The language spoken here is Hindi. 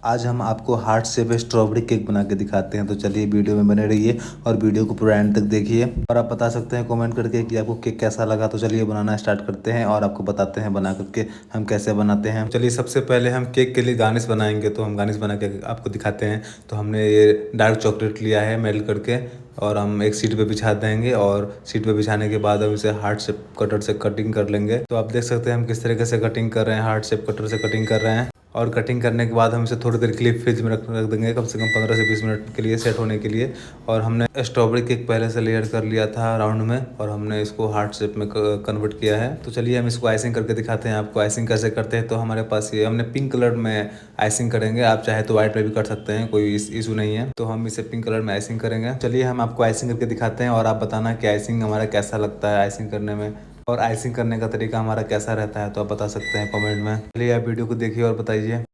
आज हम आपको हार्ट शेप स्ट्रॉबेरी केक बना के दिखाते हैं। तो चलिए वीडियो में बने रहिए और वीडियो को पूरा एंड तक देखिए और आप बता सकते हैं कमेंट करके कि आपको केक कैसा लगा। तो चलिए बनाना स्टार्ट करते हैं और आपको बताते हैं बना करके हम कैसे बनाते हैं। चलिए सबसे पहले हम केक के लिए गार्निश बनाएंगे, तो हम गार्निश बना के आपको दिखाते हैं। तो हमने ये डार्क चॉकलेट लिया है मेल्ट करके और हम एक शीट पे बिछा देंगे और शीट पे बिछाने के बाद हम इसे हार्ट शेप कटर से कटिंग कर लेंगे। तो आप देख सकते हैं हम किस तरीके से कटिंग कर रहे हैं, हार्ट शेप कटर से कटिंग कर रहे हैं। और कटिंग करने के बाद हम इसे थोड़ी देर के लिए फ्रिज में रख देंगे, कम से कम 15 से 20 मिनट के लिए सेट होने के लिए। और हमने स्ट्रॉबेरी केक पहले से लेयर कर लिया था राउंड में और हमने इसको हार्ट शेप में कन्वर्ट किया है। तो चलिए हम इसको आइसिंग करके दिखाते हैं आपको आइसिंग कैसे करते हैं। तो हमारे पास ये हमने पिंक कलर में आइसिंग करेंगे, आप चाहे तो व्हाइट में भी कर सकते हैं, कोई इशू नहीं है। तो हम इसे पिंक कलर में आइसिंग करेंगे। चलिए हम आपको आइसिंग करके दिखाते हैं और आप बताना कि आइसिंग हमारा कैसा लगता है आइसिंग करने में और आइसिंग करने का तरीका हमारा कैसा रहता है। तो आप बता सकते हैं कमेंट में। चलिए आप वीडियो को देखिए और बताइए।